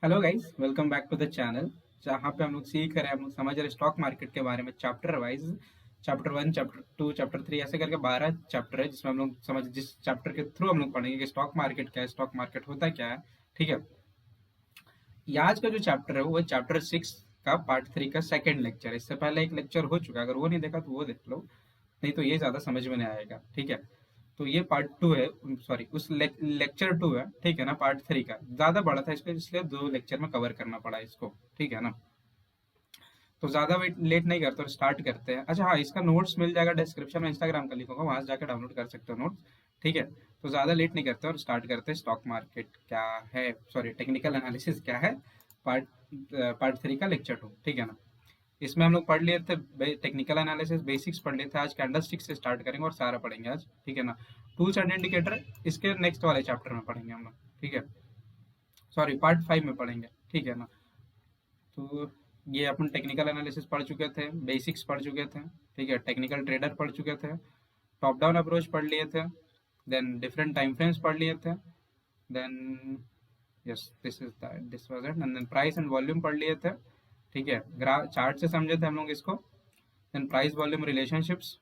Hello guys, welcome back to the channel. जहाँ पे हम लोग सीख रहे हैं, हम लोग समझ रहे हैं स्टॉक मार्केट के बारे में chapter wise. Chapter 1, chapter 2, chapter 3 ऐसे करके 12 चैप्टर है, जिसमें हम लोग समझ जिस चैप्टर के थ्रू हम लोग पढ़ेंगे कि स्टॉक मार्केट क्या है, स्टॉक मार्केट होता क्या है। ठीक है। ये आज का जो चैप्टर है वो चैप्टर 6 का पार्ट 3 का सेकेंड लेक्चर है। इससे पहले एक लेक्चर हो चुका है, अगर वो नहीं देखा तो वो देख लो, नहीं तो ये ज्यादा समझ में नहीं आएगा। ठीक है। तो ये पार्ट 2 है, सॉरी उस लेक्चर 2 है। ठीक है ना। पार्ट 3 का ज्यादा बड़ा था, इसको इसलिए 2 लेक्चर में कवर करना पड़ा इसको। ठीक है ना। तो ज्यादा वेट लेट नहीं करते और स्टार्ट करते हैं। अच्छा हाँ, इसका नोट्स मिल जाएगा डिस्क्रिप्शन में, इंस्टाग्राम का लिंक होगा, वहां से जाकर डाउनलोड कर सकते हो नोट्स। ठीक है। तो ज्यादा लेट नहीं करते और स्टार्ट करते हैं। स्टॉक मार्केट क्या है, सॉरी टेक्निकल एनालिसिस क्या है, पार्ट पार्ट 3 का लेक्चर 2। ठीक है ना। इसमें हम लोग पढ़ लिए थे टेक्निकल एनालिसिस बेसिक्स पढ़ लिए थे। आज कैंडल स्टिक से स्टार्ट करेंगे और सारा पढ़ेंगे आज। ठीक है ना। टूल्स एंड इंडिकेटर इसके नेक्स्ट वाले चैप्टर में पढ़ेंगे हम लोग। ठीक है। सॉरी पार्ट 5 में पढ़ेंगे। ठीक है ना। तो ये अपन टेक्निकल एनालिसिस पढ़ चुके थे, बेसिक्स पढ़ चुके थे। ठीक है। टेक्निकल ट्रेडर पढ़ चुके थे, टॉप डाउन अप्रोच पढ़ लिए थे, देन डिफरेंट टाइम फ्रेम्स पढ़ लिए थे, then yes this was it, and then price and volume पढ़ लिए थे। ठीक है। ग्राफ चार्ट से समझे थे हम लोग इसको। Then price volume relationships,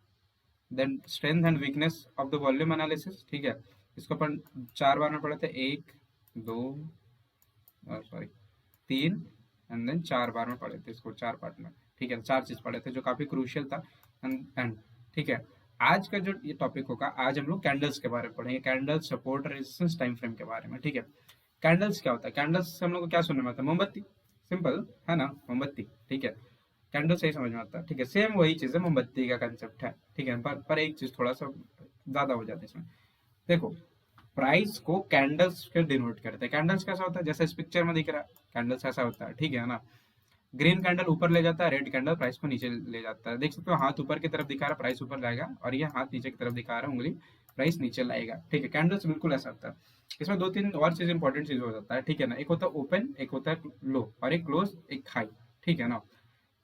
then strength and weakness of the volume analysis. ठीक है। इसको अपन 4 बार में पढ़े थे, एक, दो, सॉरी, 3, एंड देन 4 बार में पढ़े थे इसको, 4 पार्ट में। ठीक है। 4 चीज पढ़े थे जो काफी क्रूशियल था। एंड ठीक है। आज का जो ये टॉपिक होगा, आज हम लोग कैंडल्स के बारे में पढ़ेंगे, candle support resistance time frame के बारे में। ठीक है। कैंडल्स क्या होता है? कैंडल्स से हम लोग को क्या सुनने में आता है? मोमबत्ती। सिंपल है ना, मोमबत्ती। ठीक है। कैंडल सही समझ में आता है। ठीक है। सेम वही चीज है, मोमबत्ती का कंसेप्ट है। ठीक है। पर एक चीज थोड़ा सा ज्यादा हो जाता है इसमें। देखो, प्राइस को कैंडल्स के डिनोट करते हैं। कैंडल्स कैसा होता है? जैसे इस पिक्चर में दिख रहा है, कैंडल्स ऐसा होता है। ठीक है ना। ग्रीन कैंडल ऊपर ले जाता है, रेड कैंडल प्राइस को नीचे ले जाता है। देख सकते हो, हाथ ऊपर की तरफ दिखा रहा है, प्राइस ऊपर लाएगा, और ये हाथ नीचे की तरफ दिखा रहा है, उंगली, प्राइस नीचे लाएगा। ठीक है। कैंडल्स बिल्कुल ऐसा होता है। इसमें दो तीन और चीज इंपॉर्टेंट चीज हो जाता है। ठीक है ना। एक होता है ओपन, एक होता है लो, और एक क्लोज, एक हाई। ठीक है ना।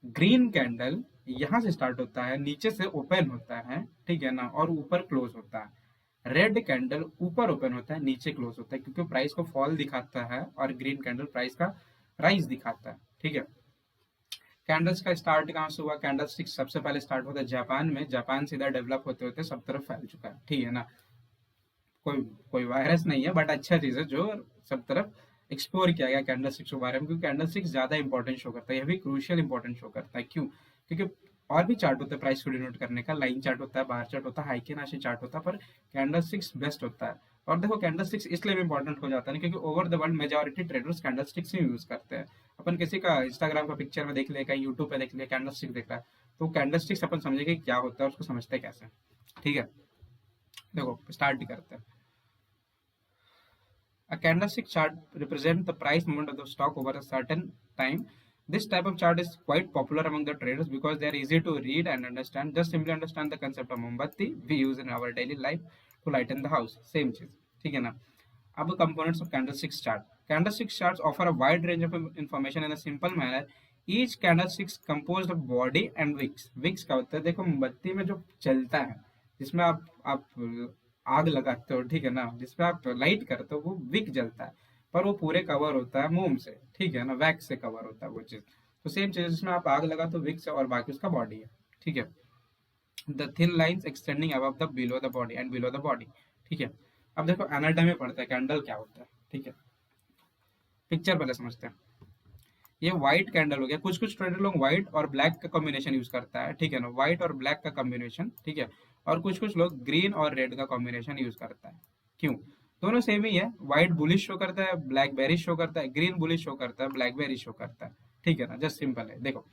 ग्रीन कैंडल यहाँ से स्टार्ट होता है, नीचे से ओपन होता है। ठीक है ना। और ऊपर क्लोज होता है। रेड कैंडल ऊपर ओपन होता है, नीचे क्लोज होता है, क्योंकि प्राइस को फॉल दिखाता है, और ग्रीन कैंडल प्राइस का राइज दिखाता है। ठीक है। कैंडल्स का स्टार्ट कहाँ से हुआ? कैंडल स्टिक सबसे पहले स्टार्ट होता है जापान में। जापान से इधर डेवलप होते होते सब तरफ फैल चुका है। ठीक है ना। कोई कोई वायरस नहीं है, बट अच्छा चीज है जो सब तरफ एक्सप्लोर किया गया कैंडल स्टिक्स के बारे में, क्योंकि कैंडल स्टिक्स ज्यादा इंपॉर्टेंट शो करता है। यह भी क्रूशियल इंपॉर्टेंट शो करता है। क्यों? क्योंकि और भी चार्ट होता है प्राइस को डिनोट करने का, लाइन चार्ट होता है, बार चार्ट होता है, हाइकी नाशी चार्ट होता है, पर कैंडल स्टिक्स बेस्ट होता है। और देखो, कैंडल स्टिक्स इसलिए भी इंपॉर्टेंट हो जाता है ना, क्योंकि over the world majority traders candle sticks he use करते हैं। अपन किसी का इंस्टाग्राम का पिक्चर में देख लिया, कहीं यूट्यूब पे देख लिया, कैंडल स्टिक देख रहा है, तो कैंडल स्टिक्स अपन समझेंगे क्या होता है, उसको समझते कैसे। ठीक है। देखो स्टार्ट करते हैं। A candlestick chart represents the price movement of the stock over a certain time. This type of chart is quite popular among the traders because they are easy to read and understand. Just simply understand the concept of Mombatti we use in our daily life to lighten the house. Same चीज। ठीक है ना। अब components of candlestick chart. Candlestick charts offer a wide range of information in a simple manner. Each candlestick is composed of body and wicks. Wicks क्या होता है? देखो, मोमबत्ती में जो चलता है, जिसमें आप आग लगाते हो, ठीक है ना, जिसपे आप लाइट करते हो, वो विक जलता है, पर वो पूरे कवर होता है मोम से। ठीक है ना। वैक्स से कवर होता है वो चीज। तो सेम चीज, जिसमें आप आग लगाते हो विक से, और बाकी उसका बॉडी है। ठीक है। The thin lines extending above the below the body and below the body. ठीक है। अब देखो एनाटॉमी पढ़ते हैं, कैंडल क्या होता है। ठीक है। पिक्चर पहले समझते हैं। ये व्हाइट कैंडल हो गया। कुछ कुछ ट्रेडर लोग व्हाइट और ब्लैक का कॉम्बिनेशन यूज करता है। ठीक है ना। व्हाइट और ब्लैक का कॉम्बिनेशन। ठीक है। और कुछ कुछ लोग ग्रीन और रेड का कॉम्बिनेशन यूज करता है। क्यों? दोनों सेम ही है। व्हाइट बुलिश शो करता है, ब्लैक बेरिश शो करता है, ग्रीन बुलिश शो करता है, ब्लैक बेरिश शो करता है। ठीक है ना। जस्ट सिंपल है। देखो,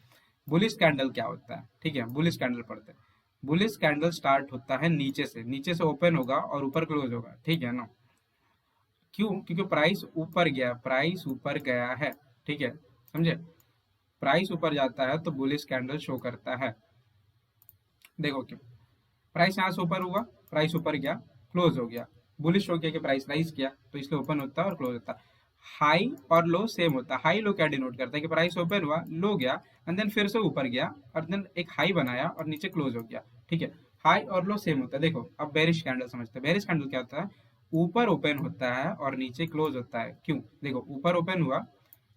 बुलिश कैंडल क्या होता है? ठीक है। बुलिश कैंडल पढ़ते हैं। बुलिश कैंडल स्टार्ट होता है नीचे से, नीचे से ओपन होगा और ऊपर क्लोज होगा। ठीक है ना। क्यों? क्योंकि प्राइस ऊपर गया, प्राइस ऊपर गया है। ठीक है। समझे? प्राइस ऊपर जाता है तो बुलिश कैंडल शो करता है। देखो क्यों। प्राइस यहाँ से ऊपर हुआ, प्राइस ऊपर गया, क्लोज हो गया, बुलिश हो गया कि प्राइस राइज किया, तो इसलिए ओपन होता है और क्लोज होता है। हाई और लो सेम होता है। हाई लो क्या डिनोट करता है? कि प्राइस ओपन हुआ, लो गया, एंड देन फिर से ऊपर गया, और देन एक हाई बनाया और नीचे क्लोज हो गया। ठीक है। हाई और लो सेम होता है। देखो अब बेरिश कैंडल समझते हैं। बेरिश कैंडल क्या होता है? ऊपर ओपन होता है और नीचे क्लोज होता है। क्यों? देखो, ऊपर ओपन हुआ,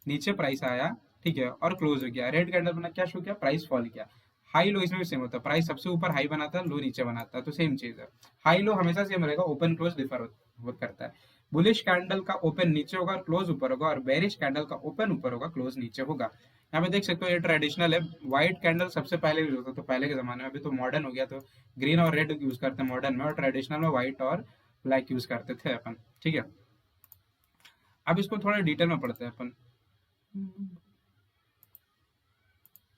नीचे प्राइस आया, ठीक है, और क्लोज हो गया, रेड कैंडल बना, क्या शो किया, प्राइस फॉल किया। हाई लो इसमें भी सेम होता है, प्राइस सबसे ऊपर हाई बनाता है, लो नीचे बनाता है, तो सेम चीज है। हाई लो हमेशा सेम रहेगा, ओपन क्लोज डिफर करता है। बुलिश कैंडल का ओपन नीचे होगा और क्लोज ऊपर होगा, और बेरिश कैंडल का ओपन ऊपर होगा, क्लोज नीचे होगा। यहाँ पे देख सकते हो ये ट्रेडिशनल है, व्हाइट कैंडल सबसे पहले यूज होता था, तो पहले के जमाने में, अभी तो मॉडर्न हो गया, तो ग्रीन और रेड यूज करते हैं मॉडर्न में, और ट्रेडिशनल में व्हाइट और ब्लैक यूज करते थे अपन, ठीक है। अब इसको थोड़ा डिटेल में पढ़ते हैं अपन।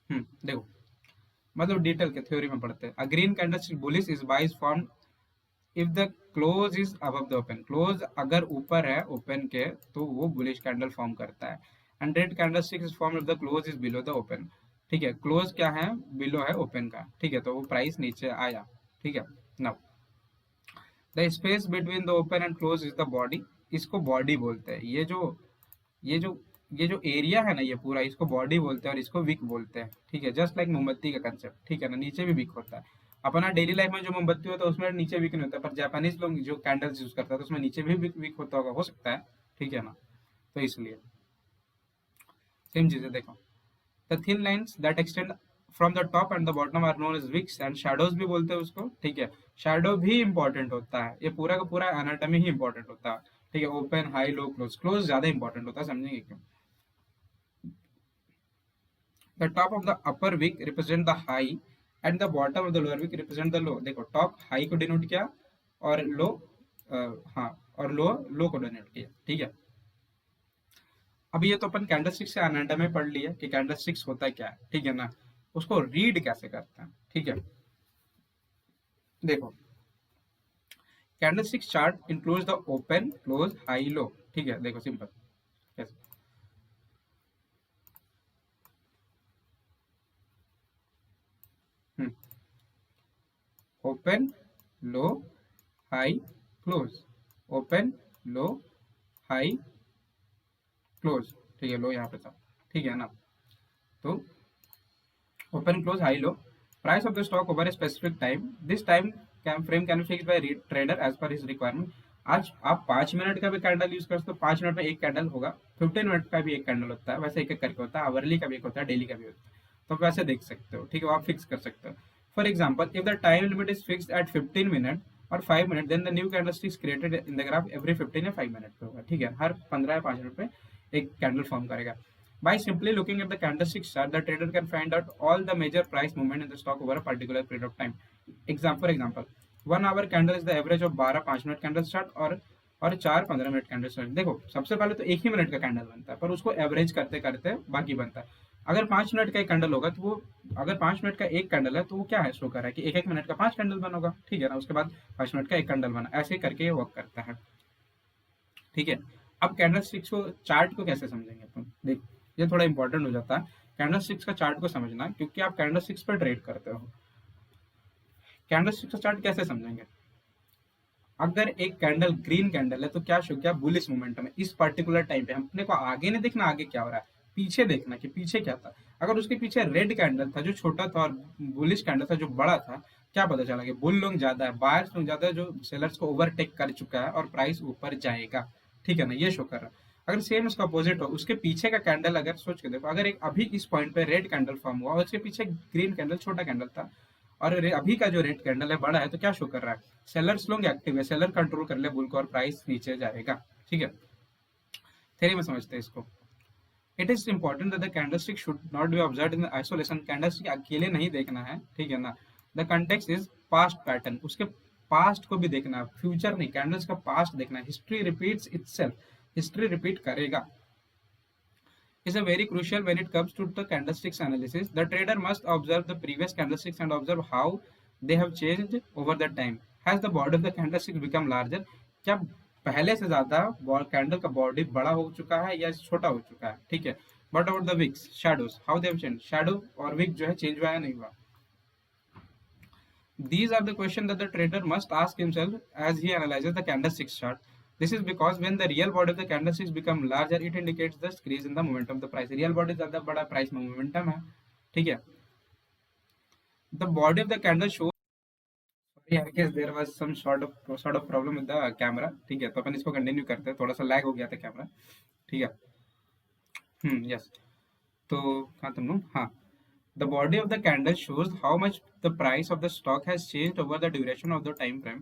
देखो, मतलब डिटेल के थ्योरी में पढ़ते हैं। A green candlestick bullish is buys form if the close is above the open, close अगर ऊपर है ओपन के तो वो बुलिश कैंडल फॉर्म करता है। And red candlestick is form if the close is below the open, ठीक है, क्लोज क्या है, बिलो है ओपन का, ठीक है, तो वो प्राइस नीचे आया, ठीक है। Now the space between the open and close is the body, इसको बॉडी बोलते हैं। ये जो ये जो एरिया है ना, ये पूरा, इसको बॉडी बोलते हैं और इसको विक बोलते हैं, ठीक है, जस्ट लाइक मोमबत्ती का कंसेप्ट, ठीक है ना, नीचे भी विक होता है। अपना डेली लाइफ में जो मोमबत्ती होता है उसमें नीचे विक नहीं होता, पर जापानीज लोग जो कैंडल्स यूज करता है तो उसमें नीचे भी विक होता होगा, हो सकता है, ठीक है ना, तो इसलिए सेम चीज है। देखो, the thin lines that extend from the top and the bottom are known as wicks, and shadows भी बोलते हैं उसको, ठीक है। शैडो भी इंपॉर्टेंट होता है, ये पूरा का पूरा एनाटॉमी ही इंपॉर्टेंट होता है, ठीक है। Open, high, low, close, close ज्यादा इंपॉर्टेंट होता है, समझेंगे क्यों। The top of the upper wick represent the high and the bottom of the lower wick represent the low। देखो, टॉप हाई को डिनोट किया और लो, हाँ, और लो को डिनोट किया, ठीक है। अभी ये तो अपन कैंडलस्टिक्स से एनाटॉमी में पढ़ लिया कि कैंडलस्टिक्स होता है क्या है, ठीक है ना, उसको रीड कैसे करते हैं, ठीक है। देखो, candlesticks chart includes the open, close, high, low, ठीक है। देखो सिंपल कैसे, open, low, high, close, open, low, high, close, ठीक है, लो यहाँ पे था, ठीक है ना। तो open, close, high, low, price of the stock over a specific time, this time can frame can fix by trader as per his requirement. आज आप 5 मिनट का भी कैंडल यूज कर सकते हो, 5 मिनट में एक कैंडल होगा, 15 मिनट का भी एक कैंडल होता है, वैसे एक एक करके होता है, आवरली का भी एक होता है, डेली का भी होता है, तो आप वैसे देख सकते हो, ठीक है, आप फिक्स कर सकते हो। For example, if the time limit is fix at 15 minute और 5 minute, then the new candlestick created in the graph every 15 या 5 मिनट पे होगा, ठीक है, हर 15 या 5 मिनट पे एक कैंडल फॉर्म करेगा। By simply looking at the candlestick chart, the trader can find out all the major price movement in the stock over a particular period of time. For example, 1 hour candle is the average of 12 5 minute candle chart और 4 15 minute candle chart. देखो, सबसे पहले तो एक ही minute का candle बनता है, पर उसको एवरेज करते करते बाकी बनता है। अगर 5 मिनट का एक कैंडल होगा तो वो, अगर 5 मिनट का एक कैंडल है तो वो क्या है, शो कर रहा है कि एक एक मिनट का 5 कैंडल बना होगा, ठीक है ना, उसके बाद 5 मिनट का एक कैंडल बना, ऐसे ही करके ये वर्क करता है, ठीक है। अब कैंडल स्टिक्स को, चार्ट को कैसे समझेंगे अपन, देख, ये थोड़ा इंपॉर्टेंट हो जाता है कैंडल स्टिक्स का चार्ट को समझना, क्योंकि आप कैंडल स्टिक्स पर ट्रेड करते हो। कैंडल स्टिक्स का चार्ट कैसे समझेंगे, अगर एक कैंडल ग्रीन कैंडल है तो क्या शो किया, बुलिश मोमेंटम है इस पर्टिकुलर टाइम पे, अपने को आगे नहीं देखना आगे क्या हो रहा है, पीछे देखना कि पीछे क्या था। अगर उसके पीछे रेड कैंडल था जो छोटा था और बुलिश कैंडल था जो बड़ा था, क्या पता चला कि बुल लोग ज्यादा है, बायर्स लोग ज्यादा है, जो सेलर्स को ओवरटेक कर चुका है और प्राइस ऊपर जाएगा, ठीक है ना, ये शो कर रहा है। अगर सेम उसका अपोजिट हो, उसके पीछे का कैंडल, अगर सोच के देखो, अगर एक अभी इस पॉइंट पे रेड कैंडल फॉर्म हुआ और उसके पीछे ग्रीन कैंडल छोटा कैंडल था, और अभी का जो रेड कैंडल है बड़ा है, तो क्या शो कर रहा है, सेलर्स लोग एक्टिव है, सेलर कंट्रोल कर ले बुल को और प्राइस नीचे जाएगा, ठीक है। थ्योरी में समझते हैं इसको। It is important that the candlestick should not be observed in isolation, candlestick अकेले नहीं देखना है, ठीक है ना। The context is past pattern, उसके पास्ट को भी देखना है, फ्यूचर नहीं, कैंडल्स का पास्ट देखना है। History repeats itself, history repeat करेगा, is a very crucial when it comes to the candlesticks analysis. The trader must observe the previous candlesticks and observe how they have changed over the time. Has the body of the candlesticks become larger? क्या पहले से ज्यादा candle का body बड़ा हो चुका है या छोटा हो चुका है, ठीक है। But about the wicks, shadows, how they have change, shadow और विक जो है चेंज हुआ है नहीं हुआ। These are the questions that the trader must ask himself as he analyzes the candlestick chart. This is because when the real body of the candlesticks become larger, it indicates the increase in the momentum of the price. Real body ज़्यादा बड़ा price में momentum है, ठीक है। The body of the candle shows, sorry I guess there was some sort of problem with the camera, ठीक है, तो अपन इसको कंटिन्यू करते हैं, थोड़ा सा लैग हो गया था कैमरा, ठीक है। यस। तो कहाँ तुम लोग, हाँ, the body of the candle shows how much the price of the stock has changed over the duration of the time frame.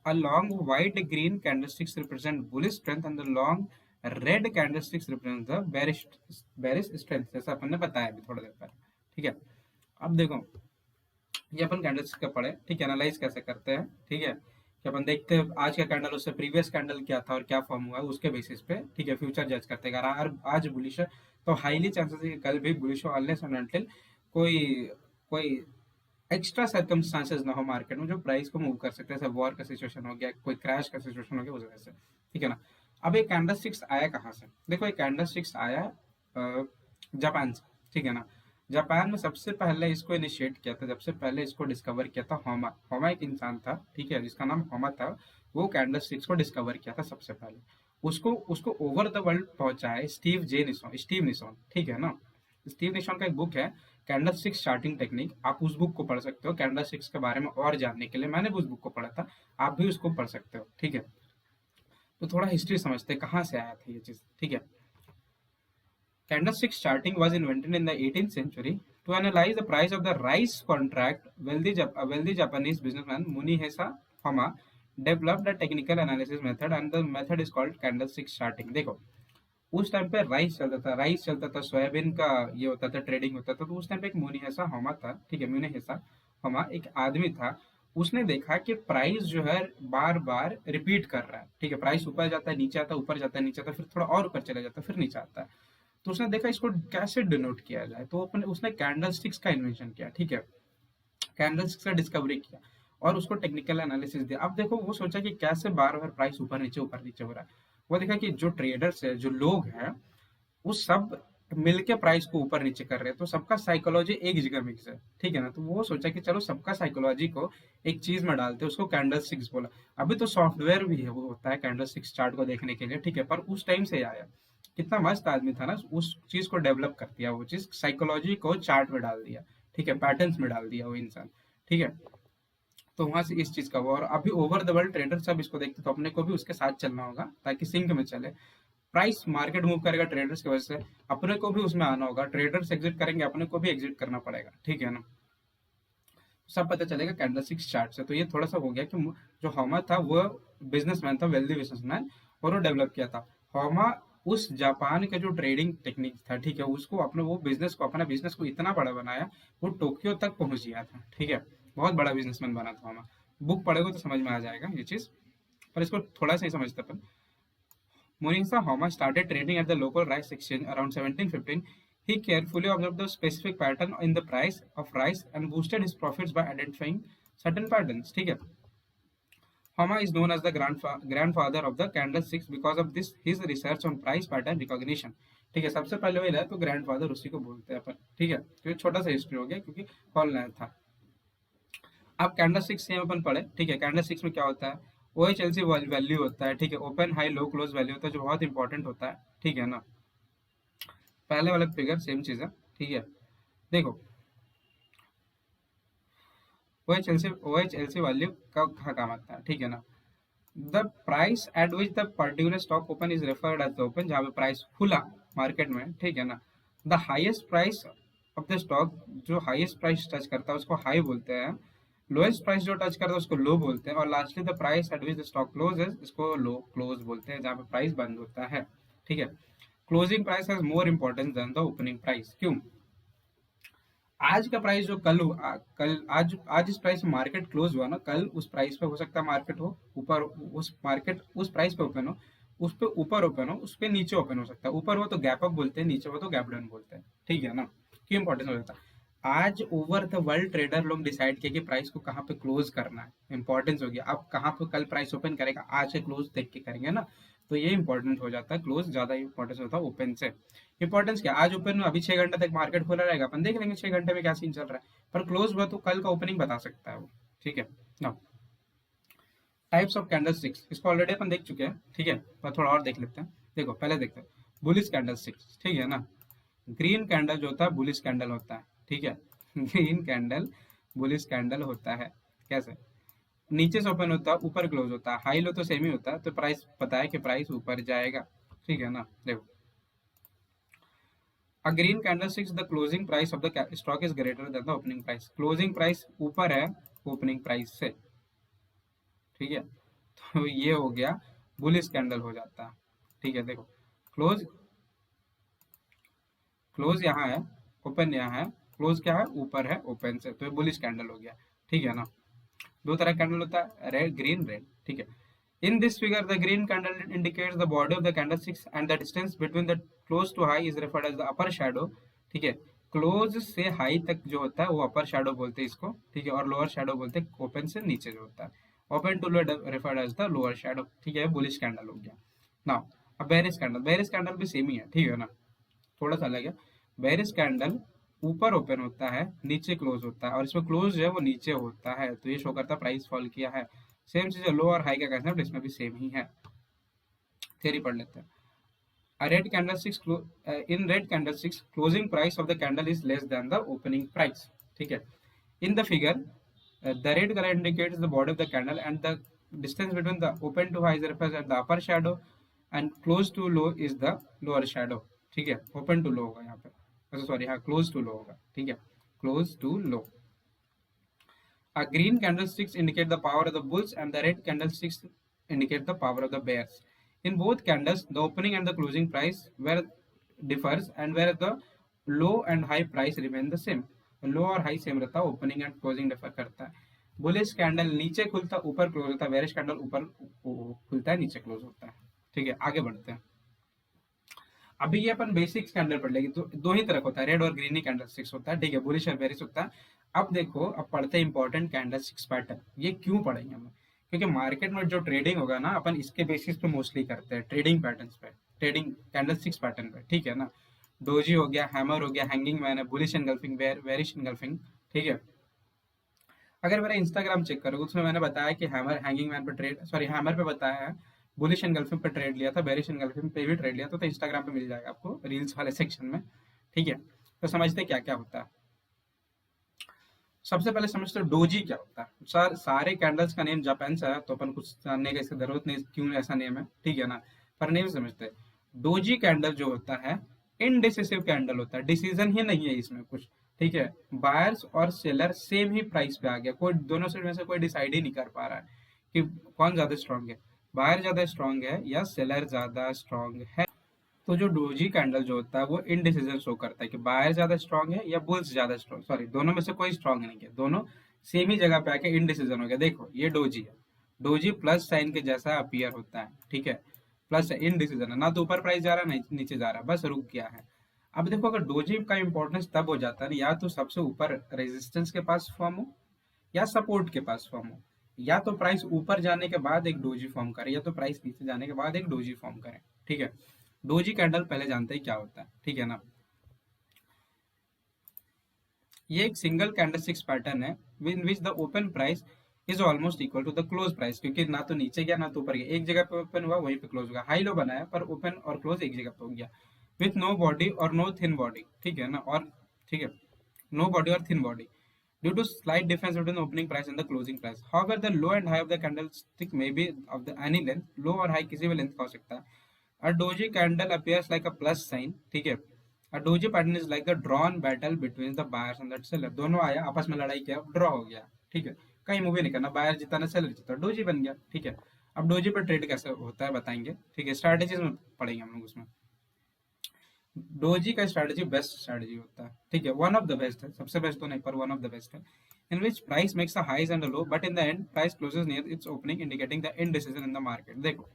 A long white green candlesticks represent bullish strength and the long red candlesticks represent the bearish strength, जैसा अपन ने बताया अभी थोड़ा देर पहले। ठीक है, अब देखो ये अपन कैंडल्स का पढ़े, ठीक है, एनालाइज कैसे करते हैं, ठीक है, कि अपन देखते हैं आज का कैंडल उससे प्रीवियस कैंडल क्या था और क्या फॉर्म हुआ है उसके बेसिस पे, ठीक है, फ्यूचर जज करते हैं। अगर आज बुलिश है तो हाईली चांसेस है कि कल भी बुलिश हो, अनलेस एंड अनटिल कोई कोई एक्स्ट्रा सर्कमस्टांसेस ना हो मार्केट में जो प्राइस को मूव कर सकते हैं, जैसे वॉर का सिचुएशन हो गया, कोई क्रैश का सिचुएशन हो गया, उस वजह से। ठीक है ना। अब ये कैंडल स्टिक्स आया कहाँ से, देखो ये कैंडल स्टिक्स आया जापान से। ठीक है ना। जापान में सबसे पहले इसको इनिशिएट किया था, सबसे पहले इसको डिस्कवर किया था होमा। होमा एक इंसान था, ठीक है, जिसका नाम होमा था। वो कैंडल स्टिक्स को डिस्कवर किया था सबसे पहले। उसको उसको ओवर द वर्ल्ड पहुंचाया स्टीव निसोन, ठीक है ना। स्टीव निशॉन का एक बुक है कैंडल स्टिक्स चार्टिंग टेक्निक, आप उस बुक को पढ़ सकते हो कैंडल स्टिक्स के बारे में और जानने के लिए। मैंने भी उस बुक को पढ़ा था, आप भी उसको पढ़ सकते हो। ठीक है, तो थोड़ा हिस्ट्री समझते हैं कहाँ से आया था ये चीज। ठीक है, candlestick charting was invented in the 18th century to analyze the price of the rice contract. A wealthy Japanese businessman Munihisa Hama developed a technical analysis method and the method is called candlestick charting. देखो उस time पे rice चलता था, soybean का ये होता था, trading होता था। तो उस टाइम पे एक मुनीहसा होमा था, ठीक है, मुनीहसा होमा एक आदमी था। उसने देखा कि प्राइस जो है बार बार रिपीट कर रहा है। ठीक है, प्राइस ऊपर जाता है, नीचे आता है, ऊपर जाता है, नीचे आता है, फिर थोड़ा और ऊपर चला जाता है, फिर नीचे आता है। तो उसने देखा इसको कैसे डिनोट किया जाए, तो अपने उसने कैंडल स्टिक्स का इन्वेंशन किया। ठीक है, कैंडल स्टिक्स का डिस्कवरी किया और उसको टेक्निकल एनालिसिस दिया। अब देखो वो सोचा कि कैसे बार बार प्राइस ऊपर नीचे हो रहा है। वो देखा कि जो ट्रेडर्स है, जो लोग हैं, वो सब मिलके प्राइस को ऊपर नीचे कर रहे हैं, तो सबका साइकोलॉजी एक जगह मिक्स है। ठीक है ना। तो वो सोचा कि चलो सबका साइकोलॉजी को एक चीज में डालते हैं, उसको कैंडल स्टिक्स बोला। अभी तो सॉफ्टवेयर भी है, वो होता है कैंडल स्टिक्स चार्ट को देखने के लिए। ठीक है, पर उस टाइम से आया, कितना मस्त आदमी था ना, उस चीज को डेवलप कर दिया, वो चीज साइकोलॉजी को चार्ट में डाल दिया। ठीक है, पैटर्न्स में डाल दिया वो इंसान। ठीक है, तो वहां से इस चीज का हुआ। और अभी ओवर द वर्ल्ड ट्रेडर सब इसको देखते, तो अपने को भी उसके साथ चलना होगा ताकि सिंक में चले। प्राइस मार्केट मूव करेगा ट्रेडर्स की वजह से, अपने को भी उसमें आना होगा। ट्रेडर्स एग्जिट करेंगे, अपने को भी एग्जिट करना पड़ेगा। ठीक है ना। सब पता चलेगा कैंडलस्टिक्स चार्ट से। तो ये थोड़ा सा हो गया कि जो होमा था वो बिजनेसमैन था, वेल्दी बिजनेसमैन, और वो डेवलप किया था। होमा उस जापान का जो ट्रेडिंग टेक्निक था, ठीक है, उसको अपने वो बिजनेस को, अपना बिजनेस को इतना बड़ा बनाया, वो टोक्यो तक पहुंच गया था। ठीक है, बहुत बड़ा बिजनेसमैन बना था होमा। बुक पढ़ेगा तो समझ में आ जाएगा ये चीज, पर इसको थोड़ा सा ही समझते अपन। Morisa Homa started trading at the local rice exchange around 1715. He carefully observed the specific pattern in the price of rice and boosted his profits by identifying certain patterns. ठीक है, Homa is known as the grandfather of the candlesticks because of this his research on price pattern recognition. ठीक है, सबसे पहले वही लाया तो grandfather उसी को बोलते हैं अपन। ठीक है, तो ये छोटा सा हिस्ट्री हो गया क्योंकि कॉल नया था। अब कैंडल स्टिक्स सेम अपन पढ़े। ठीक है, कैंडल स्टिक्स में क्या होता है, O H L C value होता है। ठीक है, open high low close value होता है, जो बहुत इंपॉर्टेंट होता है। ठीक है ना। पहले वाला फिगर सेम चीज है। ठीक है, देखो O H L C value का काम आता है। ठीक है ना। The price at which the particular stock open is referred as the open, जहाँ पे प्राइस खुला मार्केट में। ठीक है ना। The highest price of the stock, जो हाईएस्ट प्राइस टच करता है उसको हाई बोलते हैं। लोएस्ट प्राइस जो टच करता है उसको लो बोलते हैं। और lastly the price at which the stock close है, इसको लो क्लोज बोलते हैं, जहाँ पे प्राइस बंद होता है। ठीक है, closing price has more importance than the opening price. क्यों? आज का प्राइस जो कल हुआ, कल आज इस प्राइस में मार्केट क्लोज हुआ ना, कल उस प्राइस पे हो सकता है मार्केट हो ऊपर, उस मार्केट उस प्राइस पे ओपन हो, उस पे ऊपर ओपन हो, उस पे नीचे ओपन हो सकता है। ऊपर हो तो गैप अप बोलते हैं, नीचे हो तो गैप डाउन बोलते हैं। ठीक है ना। क्यों इंपॉर्टेंस हो जाता है? आज ओवर द वर्ल्ड ट्रेडर लोग डिसाइड किया कि प्राइस को कहाँ पे क्लोज करना है। इंपॉर्टेंस हो गया, अब कहाँ पे कल प्राइस ओपन करेगा, आज से क्लोज देख के करेंगे ना, तो ये इंपॉर्टेंट हो जाता है। क्लोज ज्यादा इंपॉर्टेंस होता है ओपन से। इंपॉर्टेंस क्या, आज ओपन में अभी 6 घंटे तक मार्केट खुला रहेगा, अपन देख लेंगे 6 घंटे में क्या सीन चल रहा है। पर क्लोज हुआ तो कल का ओपनिंग बता सकता है वो। ठीक है ना। टाइप्स ऑफ कैंडलस्टिक्स, इसको ऑलरेडी अपन देख चुके हैं। ठीक है, पर थोड़ा और देख लेते हैं। देखो पहले देखते हैं बुलिश कैंडलस्टिक्स। ठीक है ना। ग्रीन कैंडल जो होता है बुलिश कैंडल होता है। ठीक है, ग्रीन कैंडल बुलिश कैंडल होता है। कैसे? नीचे से ओपन होता है, ऊपर क्लोज होता है, हाई लो तो सेम ही होता है, तो प्राइस पता है कि प्राइस ऊपर जाएगा। ठीक है ना। देखो a green candlestick the closing price of the stock is greater than the opening price, closing price ऊपर है ओपनिंग प्राइस से, ठीक है। तो ये हो गया बुलिश कैंडल हो जाता है, ठीक है। देखो क्लोज, क्लोज यहाँ है, ओपन यहाँ है, क्लोज क्या है ऊपर है ओपन से, तो ये बुलिश कैंडल हो गया, ठीक है ना। दो तरह कैंडल होता है, रेड ग्रीन रेड, ठीक है। In this figure, the green candle indicates the body of the candlesticks and the distance between the close to high is referred as the upper shadow, ठीक है। क्लोज से high तक जो होता है वो अपर शैडो बोलते हैं इसको, ठीक है। और लोअर शैडो बोलते हैं ओपन से नीचे जो होता है, open to lower referred as the lower shadow, ठीक है। बुलिश कैंडल हो गया। नाउ अब बेरिश कैंडल, बेरिश कैंडल भी सेम ही है, ठीक है ना, थोड़ा सा अलग है। बेरिश कैंडल ऊपर ओपन होता है, नीचे क्लोज होता है, और इसमें क्लोज जो है वो नीचे होता है, तो ये शो करता है प्राइस फॉल किया है। सेम चीज है, लो और हाई का कंसेप्ट इसमें भी सेम ही है। थियरी पढ़ लेते हैं। A red candlesticks in red candlesticks closing price of the candle is less than the opening price, ठीक है। In the figure, the red color indicates the body of the candle and the distance between the open to high is represented as the upper shadow and close to low is the lower shadow, ठीक है। open to low होगा यहाँ पे, अच्छा sorry, हाँ close to low होगा, ठीक है, close to low। A green candlesticks indicate the power of the bulls and the red candlesticks indicate the power of the bears. In both candles, the opening and the closing price where differs and where the low and high price remain the same. लो और high same रहता है, opening and closing differ करता है। Bullish candle नीचे खुलता ऊपर close होता है, बेरिश कैंडल ऊपर खुलता है नीचे क्लोज होता है, ठीक है। आगे बढ़ते हैं। अभी ये अपन बेसिक कैंडल पढ़ लेंगे, तो दो ही तरह का होता है, रेड और ग्रीन ही कैंडल स्टिक्स होता है, ठीक है, बुलिश और बेरिश होता है। अब देखो, अब पढ़ते हैं इंपॉर्टेंट कैंडल स्टिक्स पैटर्न। ये क्यों पढ़ेंगे हम, क्योंकि मार्केट में जो ट्रेडिंग होगा ना, अपन इसके बेसिस पे मोस्टली करते हैं, ट्रेडिंग पैटर्न पे, ट्रेडिंग कैंडल स्टिक्स पैटर्न पे, ठीक है ना। डोजी हो गया, हैमर हो गया, हैंगिंग मैन है, बुलिश एनगल्फिंग, बेरिश एनगल्फिंग, ठीक है। अगर मेरा इंस्टाग्राम चेक करोगे, उसमें मैंने बताया कि हैमर हैंगिंग मैन पे ट्रेड, सॉरी हैमर पे बताया है, बुलिश एनगल्फिंग पे ट्रेड लिया था, बेरिश एनगल्फिंग पे भी ट्रेड लिया था, तो इंस्टाग्राम पे मिल जाएगा आपको रील्स वाले सेक्शन में, ठीक है। तो समझते क्या क्या होता है। सबसे पहले समझते हो डोजी क्या होता है। सर सारे कैंडल्स का नेम जापान से है, तो अपन कुछ जानने की इसकी जरूरत नहीं क्यों ऐसा नेम है, ठीक है ना, पर नेम समझते। डोजी कैंडल जो होता है इनडिसिसिव कैंडल होता है, डिसीजन ही नहीं है इसमें कुछ, ठीक है। बायर्स और सेलर सेम ही प्राइस पे आ गया, कोई दोनों साइड में से कोई डिसाइड ही नहीं कर पा रहा है कि कौन ज्यादा स्ट्रांग है, बायर ज्यादा स्ट्रांग है या सेलर ज्यादा स्ट्रांग है। तो जो डोजी कैंडल जो होता है वो इनडिसीजन शो करता है कि बायर ज्यादा स्ट्रांग है या बुल्स ज्यादा स्ट्रांग, सॉरी दोनों में से कोई स्ट्रांग नहीं है, दोनों सेम ही जगह पे आके इनडिसीजन हो गया। देखो ये डोजी है, डोजी प्लस साइन के जैसा अपीयर होता है, ठीक है, प्लस इनडिसीजन है, ना तो ऊपर प्राइस जा रहा है ना नीचे जा रहा है, बस रुक गया है। अब देखो, अगर डोजी का इंपॉर्टेंस तब हो जाता है ना, या तो सबसे ऊपर रेजिस्टेंस के पास फॉर्म हो या सपोर्ट के पास फॉर्म हो, या तो प्राइस ऊपर जाने के बाद एक डोजी फॉर्म करे या तो प्राइस नीचे जाने के बाद एक डोजी फॉर्म करे, ठीक है। डोजी कैंडल पहले जानते हैं क्या होता है, ठीक है ना। ये एक सिंगल कैंडलस्टिक्स पैटर्न है in which the open price is almost equal to the close price, क्योंकि ना तो नीचे गया ना तो ऊपर गया, एक जगह पे ओपन हुआ वहीं पे क्लोज हुआ, हाई लो बनाया पर ओपन और क्लोज एक जगह पे हो गया, विथ नो बॉडी और नो थिन बॉडी, ठीक है ना, और ठीक है, नो बॉडी और thin body due to slight difference between the opening price and the closing price. However, the low and high of the candlestick may be of the any length, low और high किसी भी length का हो सकता है। A doji candle appears like a plus sign, ठीक है। A doji pattern is like the drawn battle between the buyers and the seller, दोनों आया आपस में लड़ाई किया, ड्रॉ हो गया, ठीक है, कहीं मूव नहीं करना, बायर जीता ना सेलर जीता, डोजी बन गया, ठीक है। अब डोजी पर ट्रेड कैसे होता है बताएंगे, ठीक है, स्ट्रैटेजीज में पढ़ेंगे हम लोग उसमें। डोजी का स्ट्रैटेजी बेस्ट स्ट्रैटेजी होता है, ठीक है, वन ऑफ द बेस्ट है, सबसे बेस्ट तो नहीं पर वन ऑफ द बेस्ट है, in which price makes a highs and a low, but in the end price closes near its opening, indicating the indecision in the market। देखो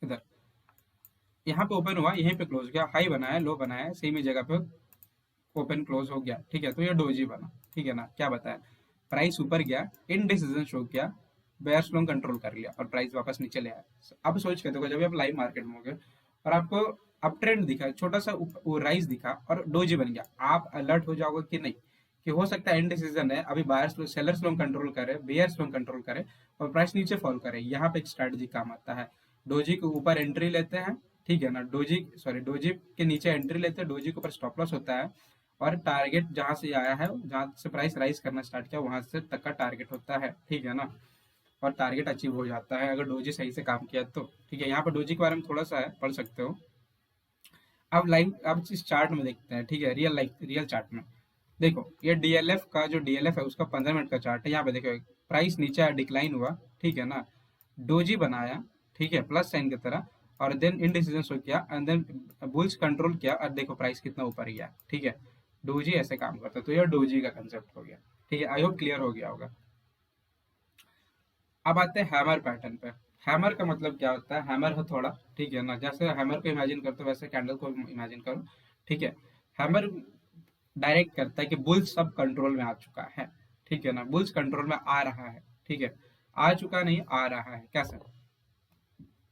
इधर यहाँ पे ओपन हुआ, यहीं पे क्लोज गया, हाई बनाया लो बनाया सेम ही जगह पे ओपन क्लोज हो गया, ठीक है, तो ये डोजी बना, ठीक है ना। क्या बताया, प्राइस ऊपर गया, इनडिसीजन शो किया, बेयर्स लोग कंट्रोल कर लिया और प्राइस वापस नीचे ले आया। अब सोच के देखो, जब आप लाइव मार्केट में हो गए और आपको अप ट्रेंड दिखा, छोटा सा राइज दिखा और डोजी बन गया, आप अलर्ट हो जाओगे कि नहीं, कि हो सकता है इनडिसीजन है, अभी बायर्स लोग सेलर्स लोग कंट्रोल करे, बेयर्स लोग कंट्रोल करे और प्राइस नीचे फॉल करे। यहाँ पे एक स्ट्रैटेजी काम आता है, डोजी के ऊपर एंट्री लेते हैं, ठीक है ना, डोजी सॉरी डोजी के नीचे एंट्री लेते हैं, डोजी के ऊपर स्टॉप लॉस होता है और टारगेट जहां से आया है, जहां से प्राइस राइज करना स्टार्ट किया वहां से तक का टारगेट होता है, ठीक है ना, और टारगेट अचीव हो जाता है अगर डोजी सही से काम किया तो, ठीक है। यहाँ पर डोजी के बारे में थोड़ा सा है, पढ़ सकते हो। अब इस चार्ट में देखते हैं, ठीक है, रियल चार्ट में। देखो ये डीएलएफ का जो डीएलएफ है उसका 15 मिनट का चार्ट है। यहाँ पे देखो प्राइस नीचे आया, डिक्लाइन हुआ, ठीक है ना, डोजी बनाया, ठीक है, प्लस साइन की तरह, और देन इनडिसीजन शो किया, एंड देन बुल्स कंट्रोल किया, और देखो प्राइस कितना ऊपर गया, ठीक है। डोजी ऐसे काम करता है, तो ये डोजी का कंसेप्ट हो गया, ठीक है। आई होप क्लियर हो गया होगा। अब आते हैं हैमर पैटर्न पे। हैमर का मतलब क्या होता है? हैमर है थोड़ा, ठीक है ना, जैसे हैमर को इमेजिन करते हो वैसे कैंडल को इमेजिन करो, ठीक है। हैमर डायरेक्ट करता है कि बुल्स सब कंट्रोल में आ चुका है, ठीक है ना, बुल्स कंट्रोल में आ रहा है, ठीक है, आ चुका नहीं, आ रहा है। कैसे?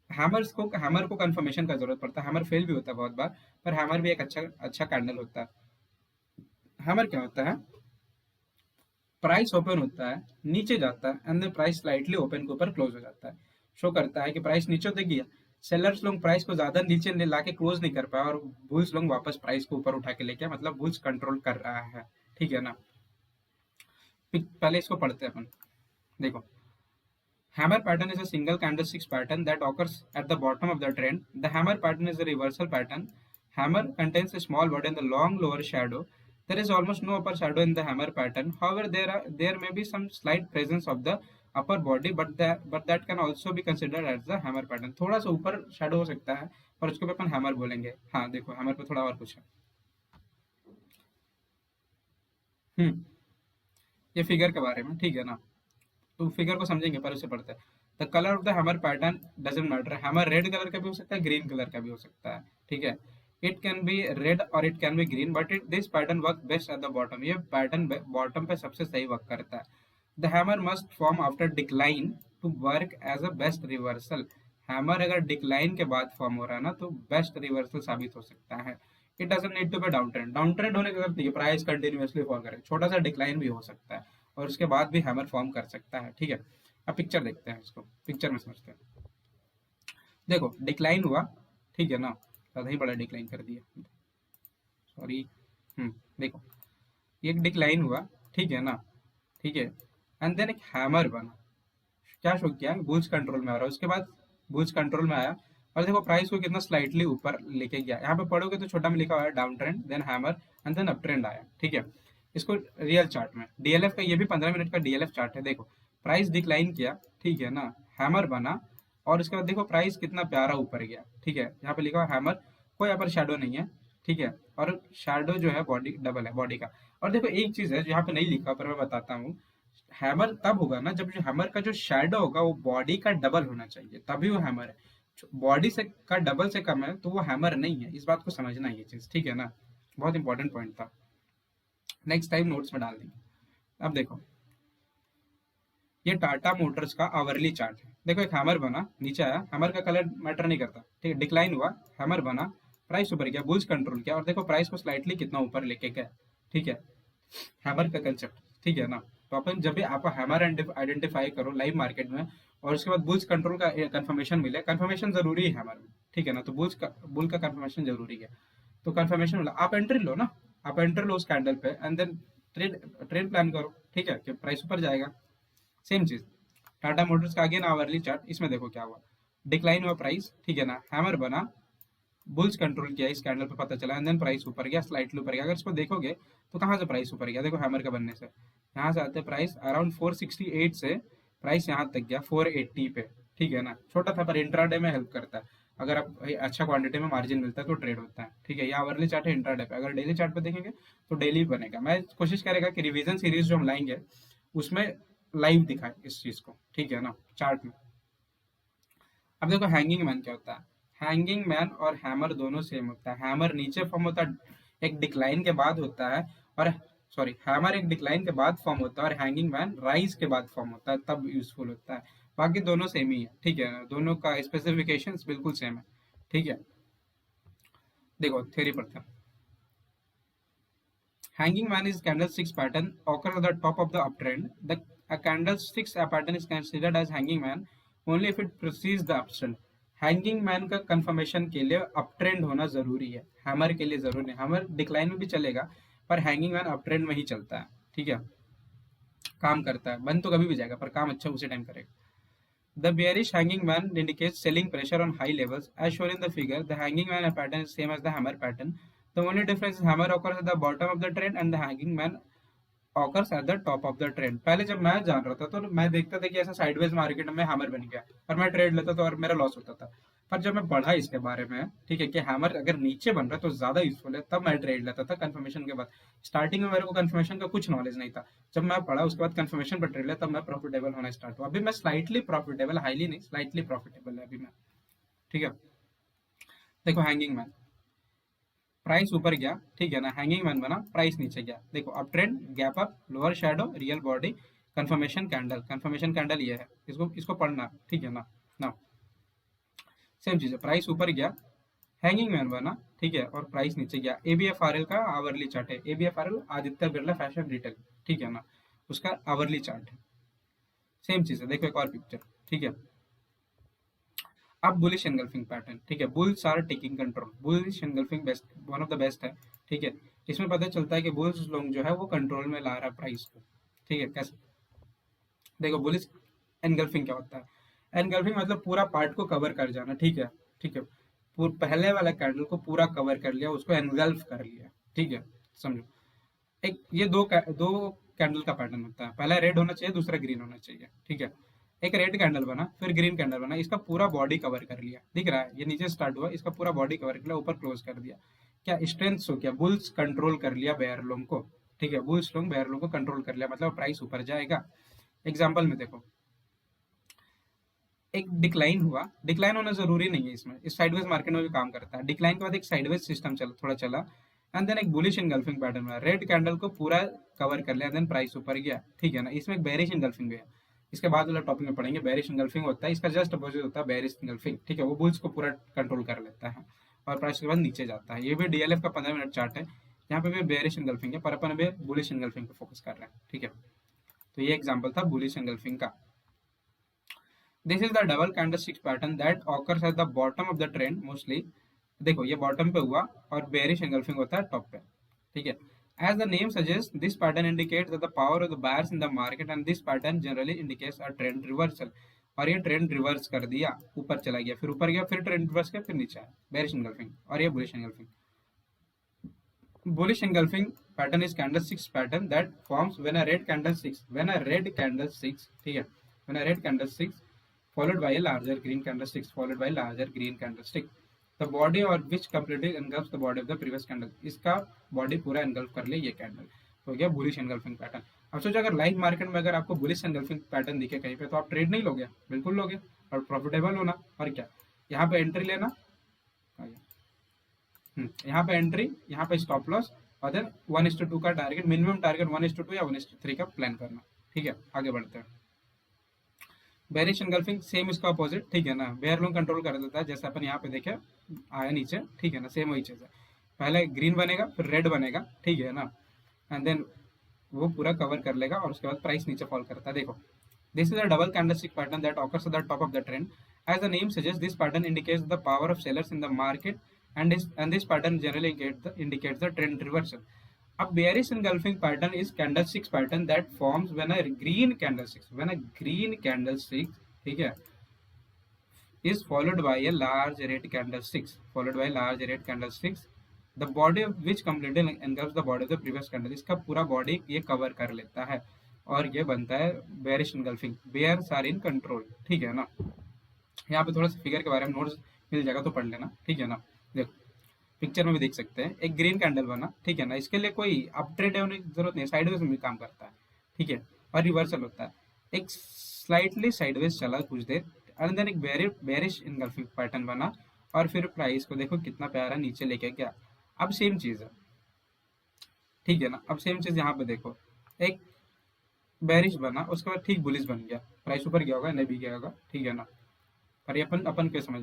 हैमर को कंफर्मेशन का जरूरत पड़ता है, हैमर फेल भी होता है बहुत बार, पर हैमर भी एक अच्छा अच्छा कैंडल होता है। हैमर क्या होता है? प्राइस ओपन होता है, नीचे जाता है, and then price slightly open के ऊपर क्लोज हो जाता है। शो करता है कि प्राइस नीचे तक गया, सेलर्स लोग प्राइस को ज्यादा नीचे लाके क्लोज नहीं कर पाया, और बुल्स लोग वापस प्राइस को ऊपर उठा के लेके, मतलब बुल्स कंट्रोल कर रहा है, ठीक है ना। पहले इसको पढ़ते हैं अपन। देखो, hammer pattern is a single candlesticks pattern that occurs at the bottom of the trend. The hammer pattern is a reversal pattern. Hammer contains a small body and the long lower shadow. There is almost no upper shadow in the hammer pattern. However, there may be some slight presence of the upper body, but that can also be considered as the hammer pattern. थोड़ा सा ऊपर shadow हो सकता है, और उसको भी अपन hammer बोलेंगे। हाँ देखो, hammer पे थोड़ा और कुछ है। ये फिगर के बारे में, ठीक है ना, तो फिगर को समझेंगे, पर उसे पढ़ते हैं। The colour of the hammer pattern doesn't matter. Hammer red colour का भी हो सकता है, ग्रीन कलर का भी हो सकता है, ठीक है। इट कैन बी रेड और it can be green, but it this pattern work best at the bottom. ये पैटर्न बॉटम पे सबसे सही वर्क करता है। The hammer must form after decline to work as a best reversal. Hammer अगर decline के बाद फॉर्म हो रहा है ना, तो बेस्ट रिवर्सल साबित हो सकता है। It doesn't need to be down trend. Down trend होने की जरूरत नहीं है, प्राइस कंटिन्यूअसली फॉल करे, छोटा सा डिक्लाइन भी हो सकता है, और उसके बाद भी हैमर फॉर्म कर सकता है, ठीक है। अब पिक्चर देखते हैं, इसको पिक्चर में समझते हैं। देखो डिक्लाइन हुआ, ठीक है ना, ज़्यादा ही बड़ा डिक्लाइन कर दिया, सॉरी। देखो ये एक डिक्लाइन हुआ, ठीक है ना, ठीक है, एंड देन एक हैमर बना। क्या शो किया? बुल्स कंट्रोल में आ रहा है, उसके बाद बुल्स कंट्रोल में आया, और देखो प्राइस को कितना स्लाइटली ऊपर लेके गया। यहाँ पे पढ़ोगे तो छोटा में लिखा हुआ है down trend, then hammer, and then up trend आया, ठीक है। इसको रियल चार्ट में डीएलएफ का, ये भी 15 मिनट का डीएलएफ चार्ट है। देखो प्राइस डिक्लाइन किया, ठीक है ना, हैमर बना, और उसके बाद देखो प्राइस कितना प्यारा ऊपर गया, ठीक है। यहाँ पे लिखा हुआ हैमर, कोई यहाँ पर शेडो नहीं है, ठीक है, और शेडो जो है बॉडी डबल है बॉडी का। और देखो एक चीज है जो यहाँ पे नहीं लिखा, पर मैं बताता हूँ। हैमर तब होगा ना जब जो हैमर का जो शैडो होगा वो बॉडी का डबल होना चाहिए, तभी वो हैमर है। बॉडी से का डबल से कम है तो वो हैमर नहीं है। इस बात को समझना है, ये चीज, ठीक है ना, बहुत इंपॉर्टेंट पॉइंट था। नेक्स्ट टाइम नोट्स में डाल देंगे। अब देखो ये टाटा मोटर्स का आवरली चार्ट है। देखो एक हैमर बना, नीचे आया, हैमर का कलर मैटर नहीं करता, ठीक है, डिक्लाइन हुआ, हैमर बना, प्राइस ऊपर गया, बुल्स कंट्रोल किया, और देखो प्राइस को स्लाइटली कितना ऊपर लेके गया, ठीक है। हैमर का कंसेप्ट, ठीक है ना। तो अपन जब भी आप हैमर आइडेंटिफाई करो लाइव मार्केट में, और उसके बाद बुल्स कंट्रोल का कंफर्मेशन मिले, कंफर्मेशन जरूरी है हैमर में, ठीक है ना, तो बुल का कंफर्मेशन जरूरी है। तो कंफर्मेशन मिला, आप एंट्री लो ना, आप एंट्री लो उस कैंडल पे, and then trade trade plan करो, ठीक है, कि प्राइस ऊपर जाएगा। सेम चीज टाटा मोटर्स का अगेन आवरली चार्ट, इसमें देखो क्या हुआ, डिक्लाइन हुआ प्राइस, ठीक है ना, हैमर बना, बुल्स कंट्रोल किया, इस कैंडल पे पता चला, एंड देन प्राइस ऊपर गया, स्लाइटली ऊपर गया। अगर इसको देखोगे तो कहाँ से प्राइस ऊपर गया? देखो हैमर का बनने से यहाँ से आते प्राइस अराउंड 468 से प्राइस यहाँ तक गया 480 पे, ठीक है ना, छोटा था पर इंट्राडे में हेल्प करता है। अगर आप अच्छा क्वांटिटी में मार्जिन मिलता है तो ट्रेड होता है, ठीक है। ये आवरली चार्ट है इंट्राडे पे। अगर डेली चार्ट पे देखेंगे तो डेली बनेगा। मैं कोशिश करेगा कि रिवीजन सीरीज जो हम लाएंगे उसमें लाइव दिखाए इस चीज को, ठीक है ना, चार्ट में। अब देखो हैंगिंग मैन क्या होता है। हैंगिंग मैन और हैमर दोनों सेम होता है। हैमर नीचे फॉर्म होता है, एक डिक्लाइन के बाद होता है, और सॉरी, हैमर एक डिक्लाइन के बाद फॉर्म होता है, और हैंगिंग मैन राइज के बाद फॉर्म होता है, तब यूजफुल होता है। बाकी दोनों सेम ही है, ठीक है ना, दोनों का स्पेसिफिकेशन बिल्कुल सेम है, ठीक है। देखो थ्योरी पढ़ते हैं। Hanging man is candlesticks pattern occurs at the top of the uptrend. A candlesticks pattern is considered as hanging man only if it precedes the uptrend. Hanging man का confirmation के लिए up trend होना जरूरी है, hammer के लिए जरूरी नहीं। हैमर डिक्लाइन में भी चलेगा, पर हैंगिंग मैन अप ट्रेंड में ही चलता है, ठीक है, काम करता है। बंद तो कभी भी जाएगा पर काम अच्छा उसी टाइम करेगा। The bearish hanging man indicates selling pressure on high levels. As shown in the figure, the hanging man pattern is same as the hammer pattern. The only difference is hammer occurs at the bottom of the trend and the hanging man occurs at the top of the trend. पहले जब मैं जान रहा था तो मैं देखता था कि ऐसा साइडवेज मार्केट में हैमर बन गया और मैं ट्रेड लेता था और मेरा लॉस होता था। पर जब मैं पढ़ा इसके बारे में, ठीक है, कि हैमर अगर नीचे बन रहा है तो ज्यादा यूजफुल है, तब मैं ट्रेड लेता था कंफर्मेशन के बाद। स्टार्टिंग में मेरे को कंफर्मेशन का कुछ नॉलेज नहीं था। जब मैं पढ़ा उसके बाद कंफर्मेशन पर ट्रेड लिया, तब मैं प्रॉफिटेबल होना स्टार्ट हुआ। अभी मैं स्लाइटली प्रॉफिटेबल, हाईली नहीं, स्लाइटली प्रॉफिटेबल है अभी मैं। ठीक है, देखो हैंगिंग मैन, प्राइस ऊपर गया, ठीक है ना, हैंगिंग मैन बना, प्राइस नीचे गया, देखो up trend, gap up, lower shadow, real body, confirmation candle. Confirmation candle ये है, इसको इसको पढ़ना, ठीक है ना। ना सेम चीज है, प्राइस ऊपर गया, हैंगिंग मैन बना, ठीक है, और प्राइस नीचे गया। एबीएफआरएल का आवरली चार्ट है, ABFRL Aditya Birla fashion retail, ठीक है ना, उसका आवरली चार्ट है। सेम चीज है, देखो एक और पिक्चर, ठीक है। अब बुलिश एंगल्फिंग पैटर्न, ठीक है, bulls are taking control. Bullish engulfing best, one of the best है, ठीक है। इसमें पता चलता है कि बुल्स लोग जो है वो कंट्रोल में ला रहा है प्राइस को, ठीक है। कैसे, देखो बुलिश एनगल्फिंग क्या होता है। एनगल्फिंग मतलब पूरा पार्ट को कवर कर जाना, ठीक है, ठीक है। पहले वाला कैंडल को पूरा कवर कर लिया, उसको एनगल्फ कर लिया, ठीक है, समझो। एक ये दो कैंडल का पैटर्न होता है, पहला रेड होना चाहिए, दूसरा ग्रीन होना चाहिए, ठीक है। एक रेड कैंडल बना, फिर ग्रीन कैंडल बना, इसका पूरा बॉडी कवर कर लिया, दिख रहा है, ये नीचे स्टार्ट हुआ, इसका पूरा बॉडी कवर कर लिया, ऊपर क्लोज कर दिया। क्या स्ट्रेंथ हो, क्या बुल्स कंट्रोल कर लिया बेयर लोग को, ठीक है, बुल्स लोग बेयर लोग को कंट्रोल कर लिया, मतलब प्राइस ऊपर जाएगा। एग्जाम्पल में देखो, एक डिक्लाइन हुआ, डिक्लाइन होना जरूरी नहीं है इसमें, इस साइडवेज मार्केट में भी काम करता है। डिक्लाइन के बाद एक साइडवेज सिस्टम चला, थोड़ा चला, एंड देन एक बुलिश एंगल्फिंग पैटर्न हुआ, रेड कैंडल को पूरा कवर कर लिया, देन प्राइस ऊपर गया, ठीक है ना। इसमें एक बेरिश एंगल्फिंग भी है, इसके बाद वाला टॉपिक में पढ़ेंगे। बेरिश एंगल्फिंग होता है, इसका जस्ट अपोजिट होता है बेरिश एंगल्फिंग, ठीक है, वो बुल्स को पूरा कंट्रोल कर लेता है और प्राइस के बाद नीचे जाता है। ये भी डीएलएफ का 15 मिनट चार्ट है, यहाँ पे भी बेरिश एंगल्फिंग है, पर अपन अभी बुलिश एंगल्फिंग पे फोकस कर रहे हैं, ठीक है। तो ये एग्जाम्पल था बुलिश एंगल्फिंग का। This is the double candlestick pattern that occurs at the bottom of the trend mostly. देखो ये बॉटम पे हुआ और बेरिश एंगल्फिंग होता है टॉप पे, ठीक है। As the name suggests, this pattern indicates that the power of the buyers in the market, and this pattern generally indicates a trend reversal. और ये ट्रेंड रिवर्स कर दिया, ऊपर चला गया, फिर ऊपर गया, फिर ट्रेंड रिवर्स किया, फिर नीचे आया, बेरिश एंगल्फिंग। और ये bullish engulfing. Bullish engulfing pattern is candlesticks pattern that forms when a red candlesticks, ठीक है, when a red candlesticks followed by a larger green candlesticks followed by larger green candlestick, the body or which completely engulfs the body of the previous candle। इसका body पूरा engulf कर ले ये candle, तो गया bullish engulfing pattern. अब सोचो अगर लाइव मार्केट में अगर आपको बुलिश एंगल्फिंग पैटर्न दिखे कहीं पे, तो आप ट्रेड नहीं लोगे, बिल्कुल लोगे, और प्रॉफिटेबल होना। और क्या, यहाँ पे एंट्री लेना, यहाँ पे एंट्री, यहाँ पे स्टॉप लॉस, और देन 1:2 का टारगेट, मिनिमम टारगेट 1:2 या 1:3 का प्लान करना, ठीक है। आगे बढ़ते हैं। बेरिश एंगल्फिंग सेम इसका अपोजिट, ठीक है ना, बेयर लोग कंट्रोल कर देता है, जैसे अपन यहाँ पे देखे आया नीचे, ठीक है ना, सेम वही चीज है। पहले ग्रीन बनेगा, फिर रेड बनेगा, ठीक है ना, एंड देन वो पूरा कवर कर लेगा और उसके बाद प्राइस नीचे फॉल करता है। देखो this is a double candlestick pattern that occurs at the top of the trend. As the name suggest, this pattern indicates the power of sellers in the market, and this pattern generally indicates the trend reversal. A bearish engulfing pattern is candlesticks pattern that forms when a green candlestick, ठीक है, is followed by a large red candlesticks, the body of which completely engulfs the body of the previous candle। इसका पूरा body ये cover कर लेता है और ये बनता है bearish engulfing, bears are in control, ठीक है ना। यहाँ पे थोड़ा सा फिगर के बारे में नोट्स मिल जाएगा तो पढ़ लेना, ठीक है ना। देखो पिक्चर में भी देख सकते हैं, एक ग्रीन कैंडल बना, ठीक है ना, इसके लिए कोई अप ट्रेड होने की जरूरत नहीं, साइडवेज में भी काम करता है, ठीक है, और रिवर्सल होता है। एक स्लाइटली साइडवेज चला कुछ देर, एंड देन एक बेरिश एंगल्फिंग पैटर्न बना, और फिर प्राइस को देखो कितना प्यारा नीचे लेके गया। अब सेम चीज है, ठीक है ना, अब सेम चीज यहाँ पे देखो, एक बेरिश बना, उसके बाद ठीक बुलिश बन गया, प्राइस ऊपर गया होगा, नहीं भी गया होगा, ठीक है ना। पर ये अपन के समझ